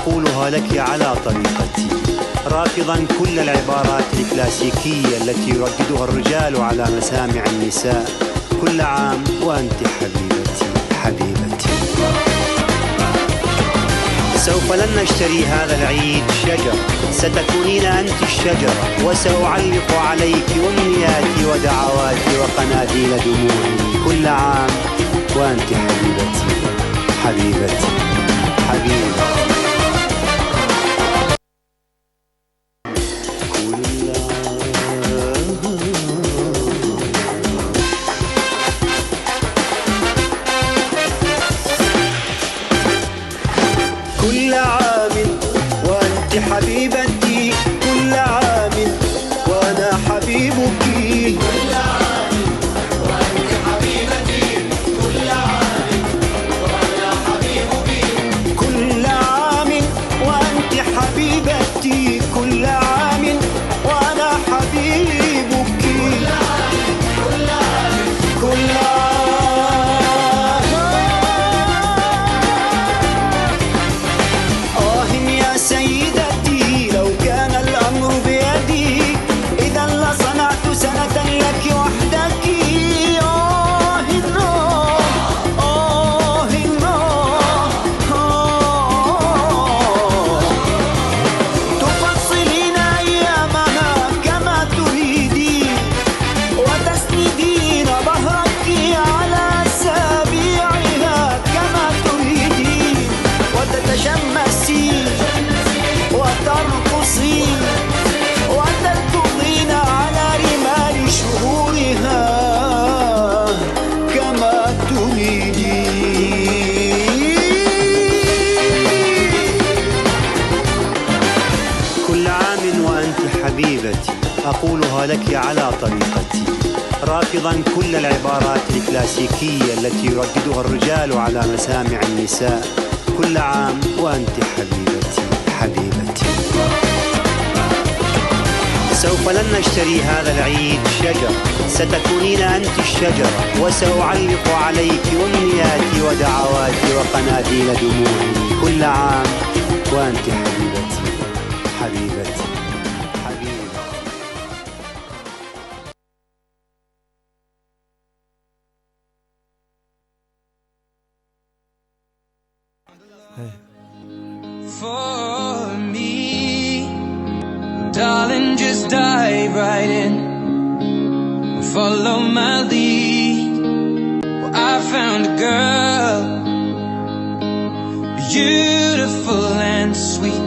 أقولها لك على طريقتي، رافضا كل العبارات الكلاسيكية التي يرددها الرجال على مسامع النساء. كل عام وأنت حبيبتي حبيبتي. سوف لن نشتري هذا العيد شجر، ستكونين أنت الشجرة، وسأعلق عليك أمنياتي ودعواتي وقناديل دموعي. كل عام وأنت حبيبتي حبيبتي حبيبتي. كل عام وأنت حبيبتي، كل عام وأنا حبيبك. كل عام وأنت حبيبتي، كل عام وأنا حبيبك. كل عام وأنت حبيبتي، كل عام وأنا حبيبك. كل عام كل عام كل عام. سيدتي لو كان الأمر بيدي، إذا لصنعت سنة لك وحدك. آه النار آه النار تفصلين أيامها كما تريدين، وتسندين ظهرك على أسابيعها كما تريدين، وتتشمسين وترقصين وتركضين على رمال شهورها كما تريدين. كل عام وأنت حبيبتي، أقولها لك على طريقتي، رافضا كل العبارات الكلاسيكية التي يرددها الرجال على مسامع النساء. كل عام وأنت حبيبتي حبيبتي. سوف لن نشتري هذا العيد شجر، ستكونين أنت الشجرة، وسأعلق عليك أمنياتي ودعواتي وقناديل دموعي. كل عام وأنت حبيبتي حبيبتي حبيبتي. For me, darling, just dive right in, follow my lead. Well, I found a girl, beautiful and sweet.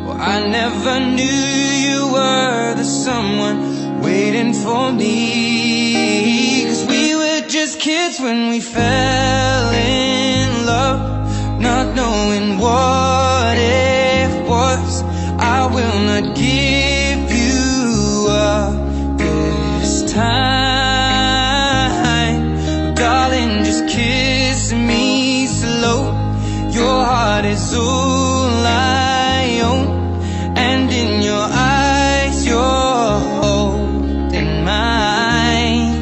Well, I never knew you were the someone waiting for me, 'cause we were just kids when we fell in love, not knowing what it was. I will not give you up this time, darling, just kiss me slow. Your heart is all I own, and in your eyes you're holding mine.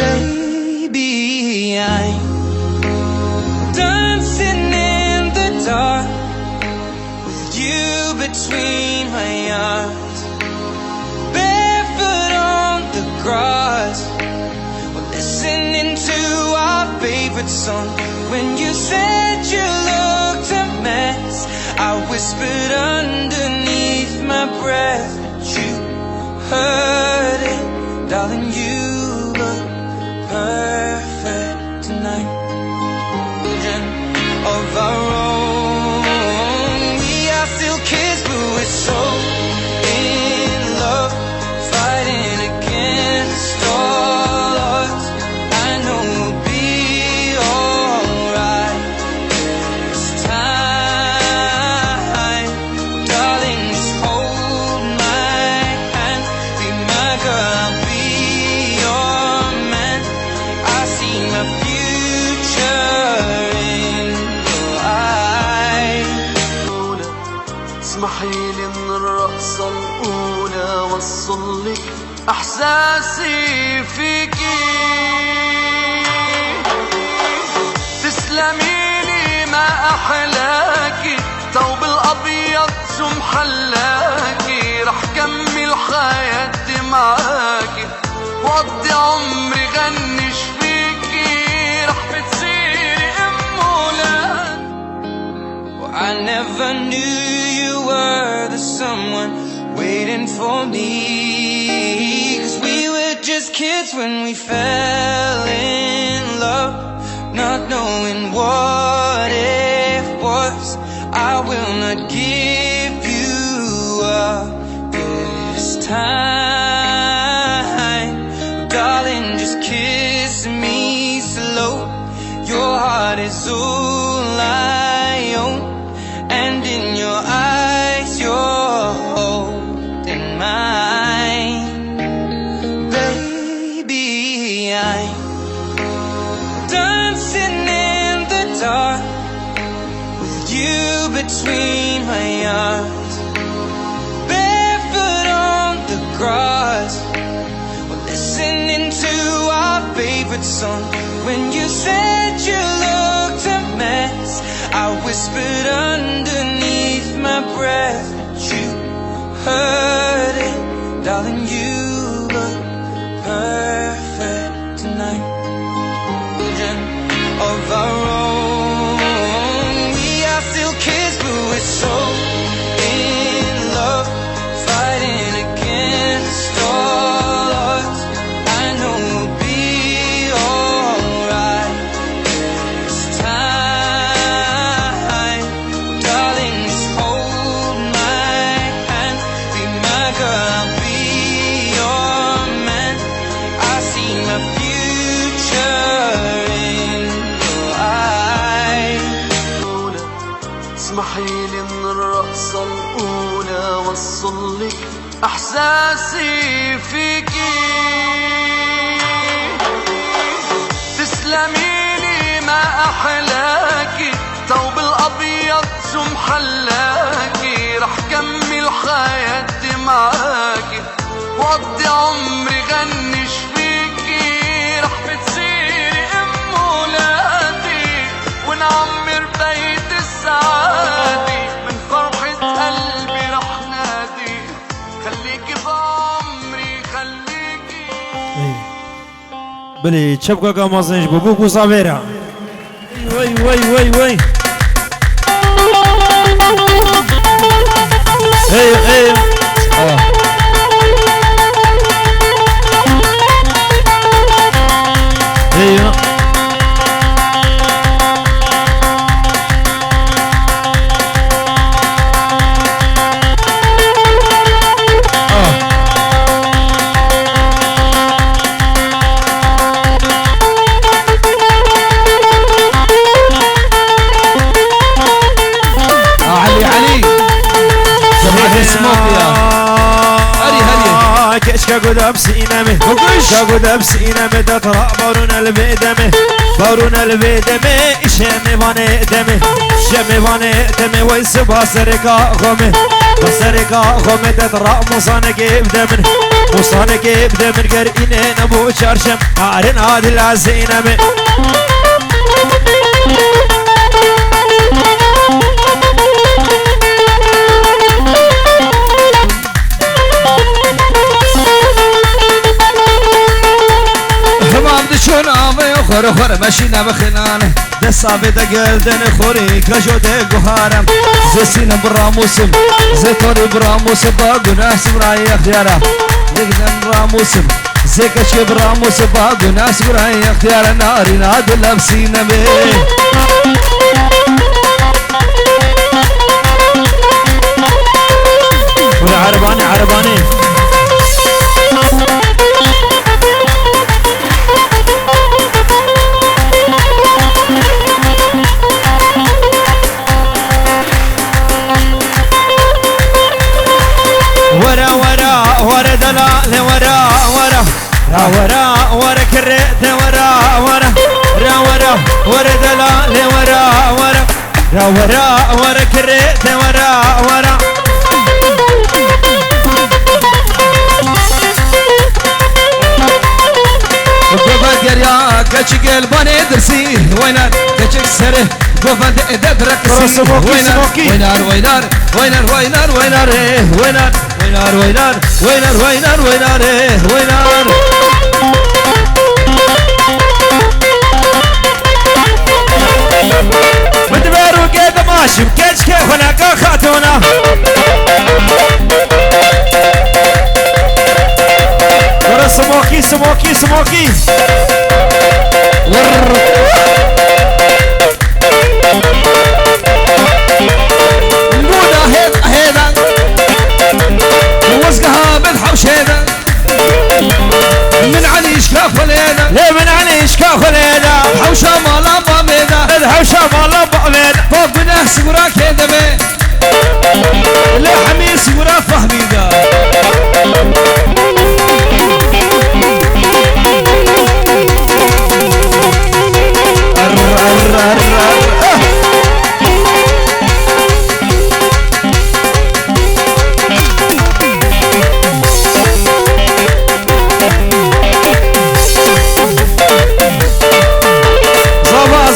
Baby, I'm dancing in the dark with you between my arms, barefoot on the grass, we're listening to our favorite song. When you said you looked a mess, I whispered underneath my breath, but you heard it, darling, you look perfect tonight. Of our own, we are still kids, but we're so in love, fighting against all odds. I know we'll be alright this time, darling, just hold my hand, be my girl, I'll be your man. I see my future in your eyes. اسمحي لي من الرقصة الأولى وصلك إحساسي فيكي، تسلمي لي ما أحلاكي، ثوب الأبيض شو محلاكي، رح كمل حياتي معاكي وقضي عمري غنش فيكي، رح بتصيري أم ولاد. I never knew you were the someone waiting for me, 'cause we were just kids when we fell in love, not knowing what it was. I will not give you up this time, darling, just kiss me slow. Your heart is all I own, and in your eyes you're holding mine. Baby, I'm dancing in the dark with you between my arms, barefoot on the grass, we're listening to our favorite song. When you said you looked a mess, I whispered underneath my breath, but you heard it, darling, you look perfect tonight. Children of our own, we are still kids, but we're so in love, fighting against all odds. I know we'll be alright this time, darling, just hold my hand, be my girl, I'll be your man. I see my future in your eyes. اسمحي لي من الرقصة الأولى وصلك إحساسي فيكي، تسلمي لي ما أحلاكي، ثوب الأبيض شو محلاكي، رح كمل حياتي معاكي وقضي عمري غنش فيكي، رح بتصيري أم ولادي ونعمر بيت السعادة، من فرحة قلبي رح نادي خليكي بعمري خليكي. بلي تشبكا كامازنج بوبوكو صافيرا. وي وي وي وي هي هي ايوه كشكا بسينامه كشكا بسينامه تطرق بارون البيدمه بارون البيدمه شمي وانه دمه شمي وانه دمه ويسبها سرقا غمه بسرقا غمه تطرق مصانك بدمن مصانك بدمن قرئينه نبو شارشم عارن هذه العزينامه شون آوه خور خور ماشینا بخنانه دست آبه دا گلدن خوری کجوده گوهارم زسینم براموسم زتوری براموسم با گناه سبرای اختیارم نگدن راموسم زکشی براموسم با گناه سبرای اختیارم ناری نادل بسینم عرباني عرباني ورا ورا ورا دلال ورا ورا را ورا ورا كريت ورا ورا را ورا ورا دلال ورا ورا را ورا ورا كريت ورا ورا قبل يا كشكل بني درسي وينك كتشك سره قفند ادد رقصي وينار وينار وينار وينار وينار وينار وينار وينار وينار وينار وينار وينار وينار مدبر وقيد ماشي بكيش كيف هناك خاتونا ورا سموكي سموكي سموكي الموضة هيدا ووزقها بالحوش هيدا من عليش كافلينا ليه من عليش كافلينا حوشة مالا باميدا الحوشة مالا باميدا فوق بنحس وراك هيدا مي اللي حميس ورا فهميدا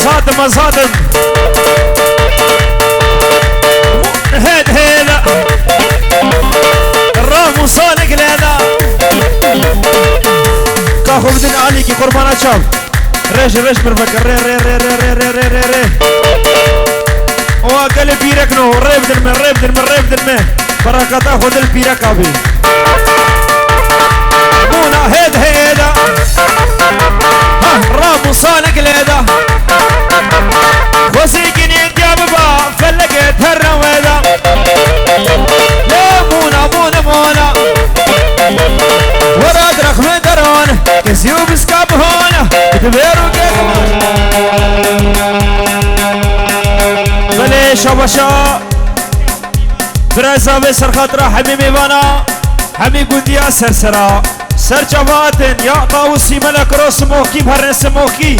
صادم صادم هيدا الرام وصانق لهذا كاخو بدن عليكي قربانات شاب ريش برفكر ري وقال بيرك نو ريب دل من بركات اخذ البيرك ابي مونا هيدا رام وصانق لهذا وسيكين يا بابا فلقيت هالرويدة لا مونا وراد رقم درون كسيوب سكاب هون تبيرو كيكمان بلي شبشا برازا بسر خطرة حبيبي بانا حبيب قد يا سرسرا سر جواتن يا طاوسي ملك رو سموكي بهرن سموكي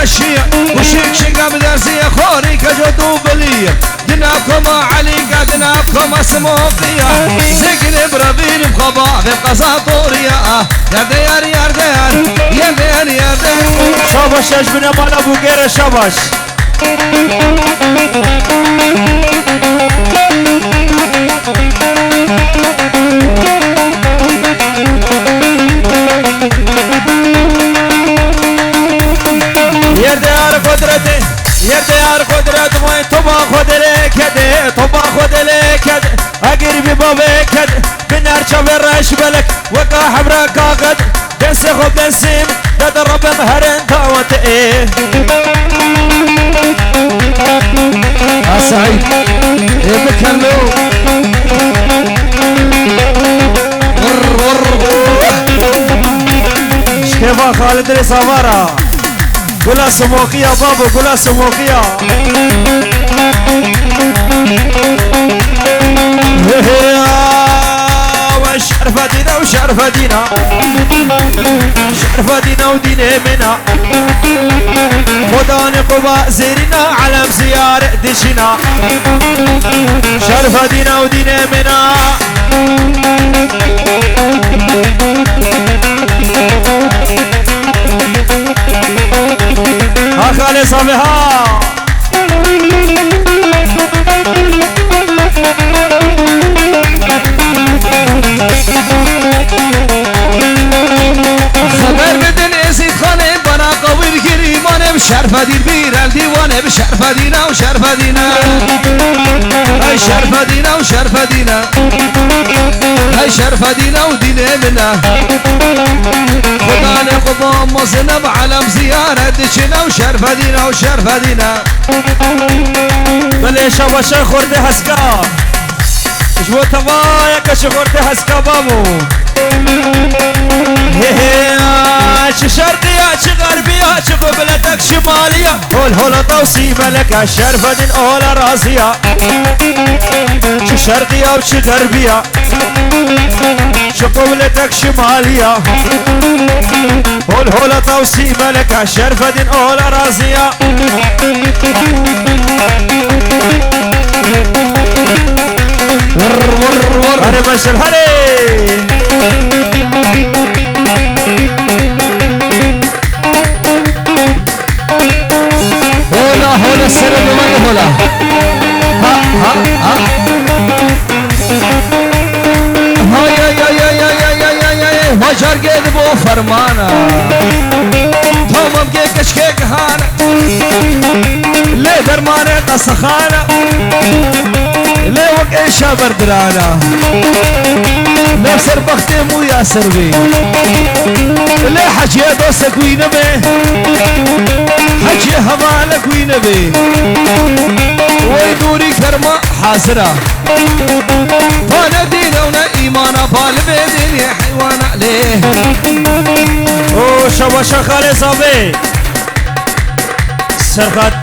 ماشية وشيك شقا بدرسية خوري كجدو بلية دناكم عليك دناكم اسموقية زقن برابين بخبا في قساطورية يا ديار يا ديار يا ديار يا ديار شابش اجبنا مال ابو غير شابش يردار قدرت وين تبا خد لك يد تبا خد لك يد اقرب بابك يد بنار شبر اشبلك وقع حبرك قد دنس خد دنسيم تدرب مهرن تاوت ايه سعيد ايه بكلو شكيفا خالد الصوارة قولا سموقية بابو قولا سموقية وشرفة دينا وشرفة دينا شرفة دينا ودينا منا خداني قباء زيرنا علم زيارة دشنا شرفة دينا ودينا منا خالي صبيها خبر بدن ازيد خالي بنا قوي الكريمان بشرفة دي البير الديوان بشرفة دينا وشرفة دينا هاي شرفة دينا وشرفة دينا هاي شرفة دينا ودينا منا خداني قضام مصنب علم زيارة دشنا وشرفة دينا وشرفة دينا بلي شبشة خورد هسكا شو تبايا كشغورتي هسكا بابو شو شرقية شو غربية شو قبلتك شمالية هول هول توصي ملك الشرفة دين أول راسية شو شرقية وشو غربية شو قبلتك شمالية هول هول توصي ملك الشرفة دين أول راسية هري مشل هري هولا هولا السر بمن هولا ها ها ها هاي ما جرقد بو فرمانا تومم كيكش كيك هانا ليه درمانه قصخانا ليه وقع شابر درانا ليه سر بختي مو ياسر بي ليه حجي دوسك وينبي حجي هبالك وينبي ويدوري كرمة حاسرة فانا دينونا ايمانا بالبيدين يا حيوان عليه او شبا شخالي صابي سرقات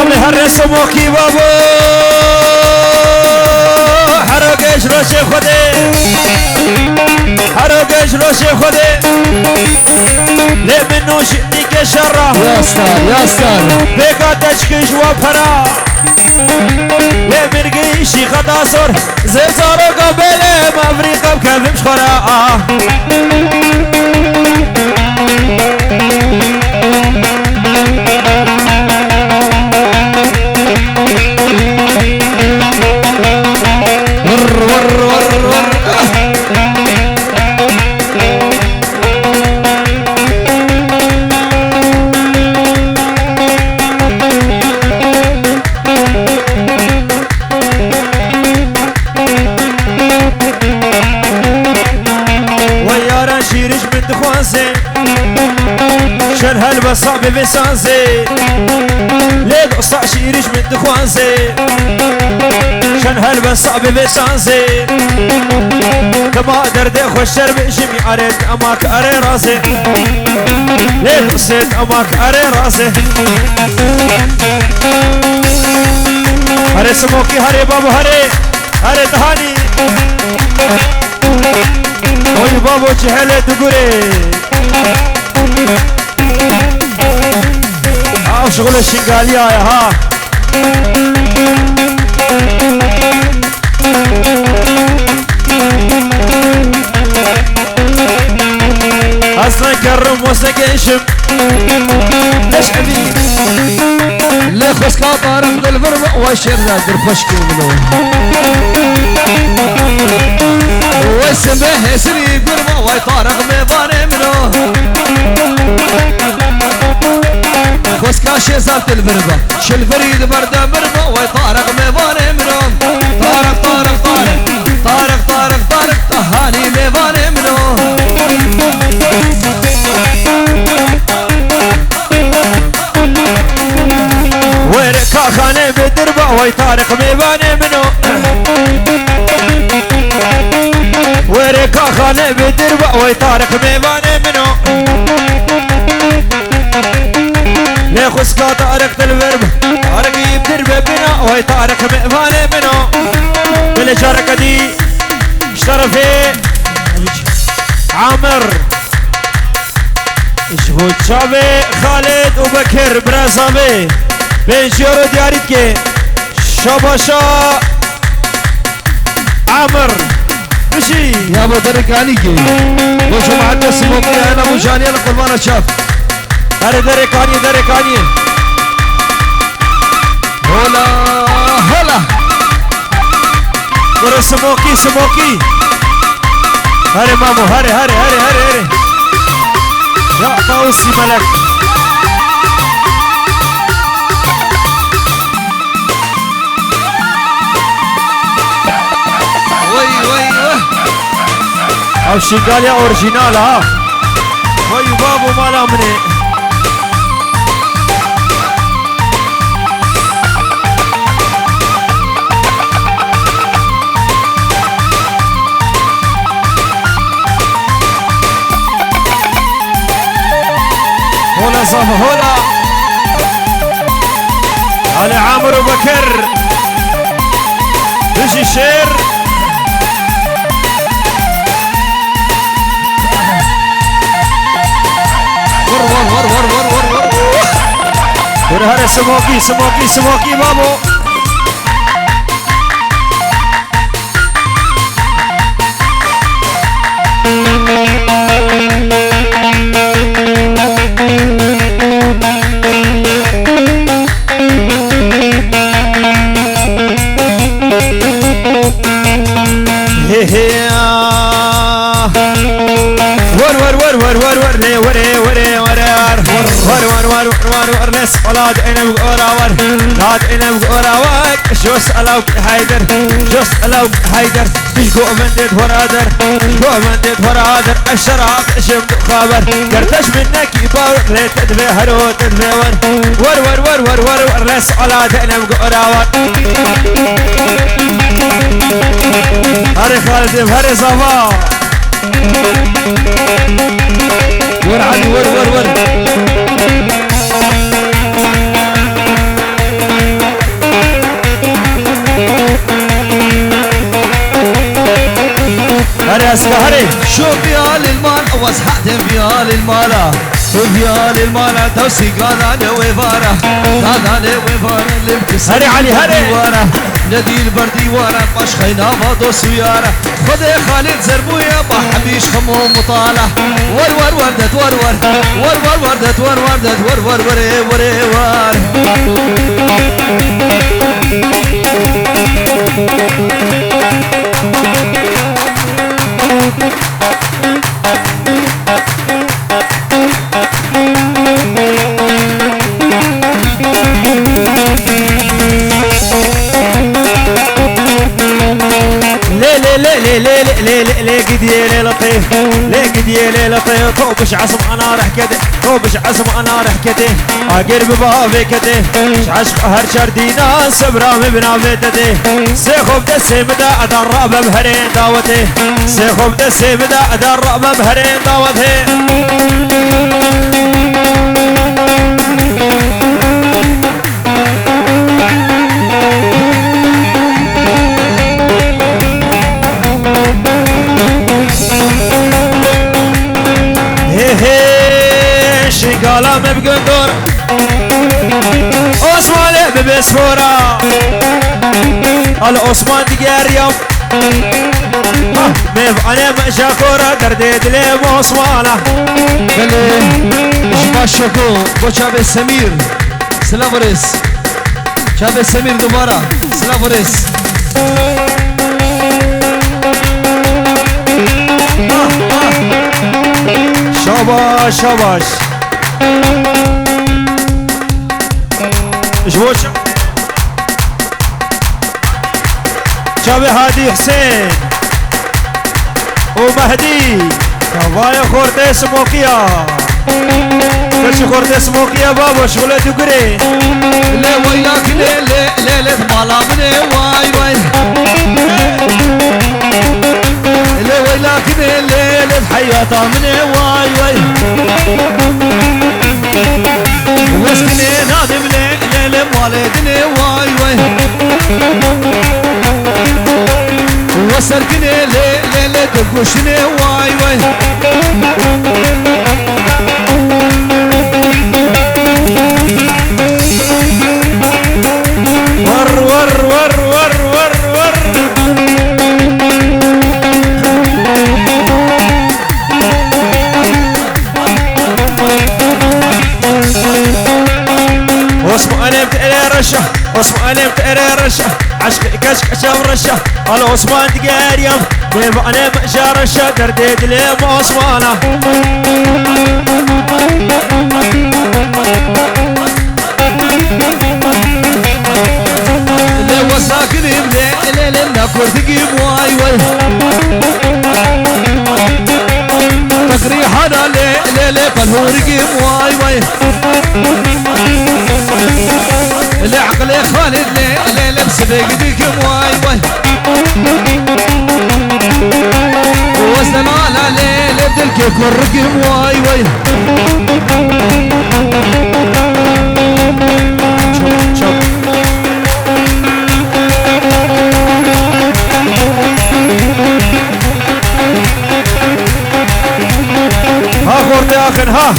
أمي هرسو موكي بابو حرقش روشي خودي حرقش روشي خودي لي منوش نيكي شرة يا ستار يا ستار بيكا تشكيش وبرا لي مرقيشي خداسور زي زارو قبلي مافريقا بكذبش خورا ويارا شيرش من دخوانسي شن هالبصعب بسانسي ليك قصع شيرش من دخوانسي شن هالبصعب بسانسي كما درد خوش بشمي عريت اماك اري راسي ليك قصيت اماك اري راسي هري سموكي هري بابو هري هري دهاني وي بابو چهله دگوره شغل شنگالی آیا ها اصلا کرم وسکشم ليش امين لخص كاطارم بالبربع والشر نادر فشكي منو واسمه سري بربع ويطارق ميضاني منو خص كاشي زالت البربع شل فريد برده بربع ويطارق ميضاني منو طارق طارق طارق طارق طارق طارق تهاني ميضاني منو وركا خانه بدربع ويطارق ميضاني منو وركا خانه بدربع ويطارق ميضاني منو ليخص طارق البربع طارق يبدربع بنا ويطارق ميضاني منو بالجارك دي اشترفي عامر اشهود شابي خالد وبكر برازامي بين شيرو دياريت كي شاباشا عامر مشي يا ابو دركاني كي وشو معدي سموكي انا ابو جاني انا قربان الشاف هاري دركاني دركاني هلا هلا ورا سموكي سموكي هاري مامو هاري هاري هاري هاري هاري يا طاوسي ملك او شنقاليا اورجينال ها وي بابو مالا مني هولا صافا هولا علي عامر وبكر بيجي شير ور هذا سموكي سموكي سموكي بابو ناس ولاد انا بقراور لاد انا بقراور جوس الاوك هايدر جوس الاوك هايدر تشكو مندت ورادر شكو مندت ورادر الشراب شم خبر قرتش منك يبار ليت تدفي هرو تدفي ور ناس ولاد انا بقراور هاري خالد هاري صفا ور عدي ور هري اسكا هري شو فيال المال واسحت فيال المالا فيال المالا توسي قانا وفارة قانا وفارة لبكس هري علي هري ندي البردي ورا باش خينا فاضو سيارة خذي خالد زربويا بحبيش خمو مطالع ور وردت ور وردت ور وردت ور ليه قد يا لطيف ليه قد يا لطيف طوبش عصم انا رح كده طوبش عصم انا رح كده اقرب بابي كده عشق هر شردينا سبرام بنا بيتده سيخوب دسي بدا ادرب بهرين داوته سيخوب دسي بدا ادرب بهرين داوته شقالة بقندور عثمان ببسفورة العثمان دقار يوم ميف انا مشاكورة درديت لي عثمانة قال شبا شكو بو شاب سمير سلافوريس شاب سمير دوباره سلافوريس شاباش شاباش جوش شابي هادي حسين ومهدي كفاية خورتي سموكيا كش خورتي سموكيا بابا شغلة تقري لا وياك لا مالا مني واي لا وياك لا حياة مني واي واسكني نادم لا والدني واي وسرقني لا تقوشني واي ور واسمع انا بتقري رشة واسمع انا بتقري رشة عشق كشكشة ورشة على عثمان دقار يوم كيف انا مأشى رشة درديت لي عثمانة لا وساكني لا وانا كرتقي واي واي تقري حدا لي لي فالهورقي واي واي اللي عقلي خالد لي لبس بيقديك واي واي وسلالة لي بدلك كرقي واي واي ها خورد يا اخن ها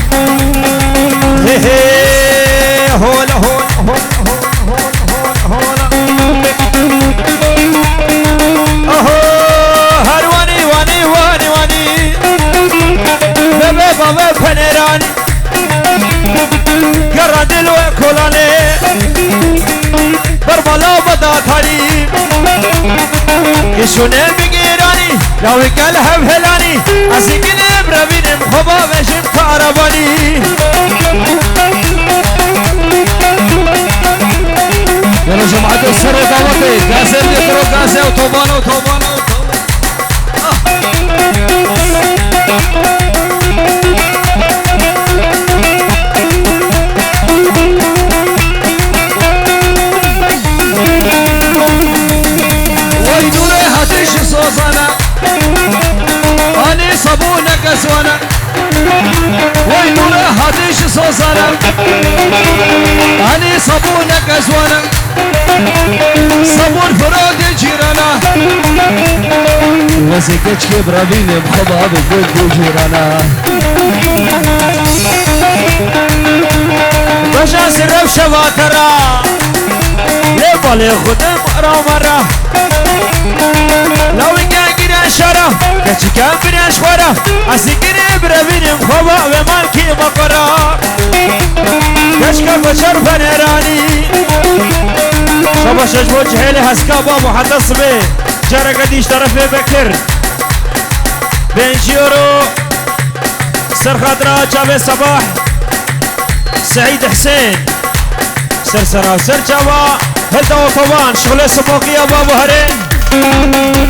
هي هي هولا هولا هولا هولا اهو هرواني واني واني واني بابا بابا فنراني قرد الوكولاني برملا بدا ثاني يشونه بغيراني لو قالها بهلاني اسكن بربين مخبا مشم كارباني يا جماعة السر دعوتي كاسر يقرأ كاسر وطوبانة وطوبانة ويدوري هاتيش صوصنا أني صابونك أسوانا ويدوري هاتيش صوصنا أني صابونك أسوانا صبون فراد جيرانا وسكتش كبرابين بخباب ضد جيرانا باشا سرف شباترا لبالي خدم مرة مرة لو ينقر شرا كتش كان بناش ورا اسكن بربين مخبا ومالكي مقرا كشكا بشر فنراني شبا شجبو جهيلي هسكا بابو حتى صبي جارة قديش طرفي بكر بنجيورو سر خضرا جابي صباح سعيد حسين سرسرة وسر جوا هلتا وطبان شغل سموكي يا بابو هرين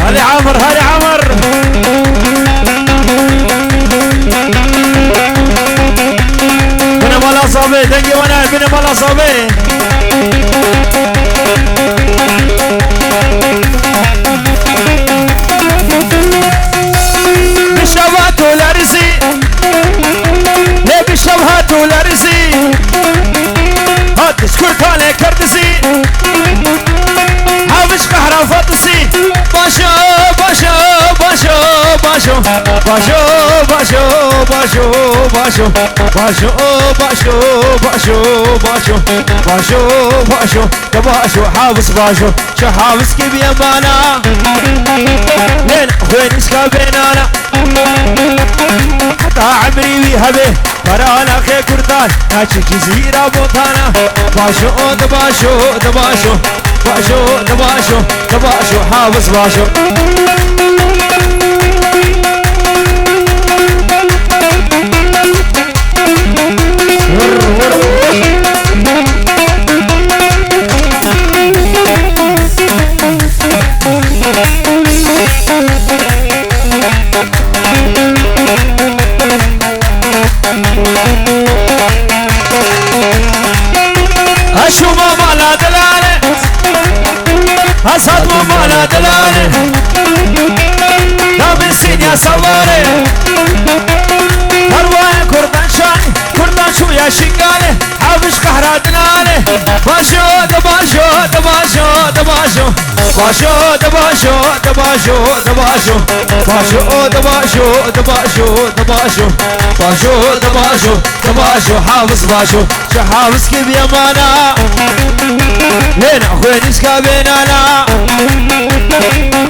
هالي عمر هالي عمر بنا مالا صابي دنقي وانا بنا مالا صابي بشبهات والارزي ليه بشبهات والارزي هات شكر كالي كردسي حافش قهرة فطسي باشو باشو باشو باشو باشو باشو باشو باشو باشو باشو باشو باشو باشو باشو باشو حافظ باشو شو حافظ كيف يمانا لين وين اسكا بينانا حتى عمري ويهبه برانا خي كردان ناچي جزيرة بوطانا باشو دباشو دباشو باشو دباشو دباشو حافظ باشو اشو ماما لا دلالة اسد ماما لا دلالة لا بنسين يا سواري هرواي كردان شاني كردان شو يا شنقالي حافش قهرة دلالة باشو دباشو دباشو دباشو باشو دباشو دباشو دباشو باشو دباشو دباشو دباشو باشو دباشو دباشو حافظ باشو شو حافظ كيف يمانا لين اخوي نسكا بينانا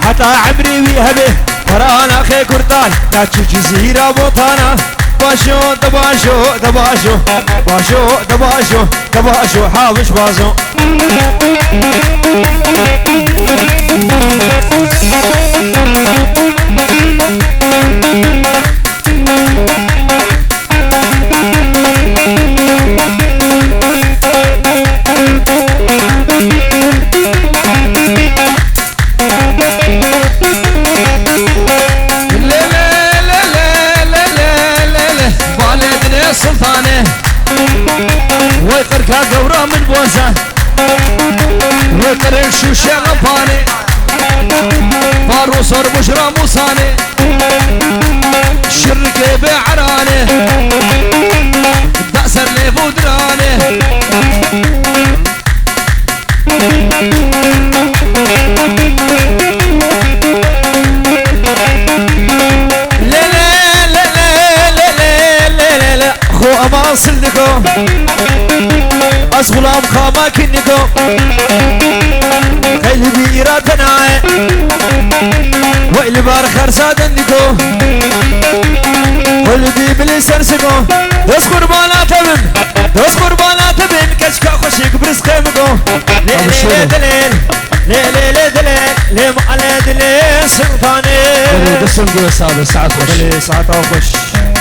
حتى عمري ويهبه ترانا خي كردان ناتشو جزيرة بوطانا باشو دباشو دباشو باشو دباشو دباشو حابش بازو سلطانه ويقركا قورا من بوزة ويقرن شوشة غفاني فاروس بشرى موساني شركة بعراني دأسر لي بودراني أما أصلكم أصغلام خاما كنكم قلبي إرادنا وإلي بار خرساد عندكم قلبي بلي سرسكم دوس قربانات بن دوس قربانات بن كشكا خوشيك برزق مكم ليلي دليل ليلي دليل لي معلي دليل سلطاني دسم قوي ساعة خوش ساعة خوش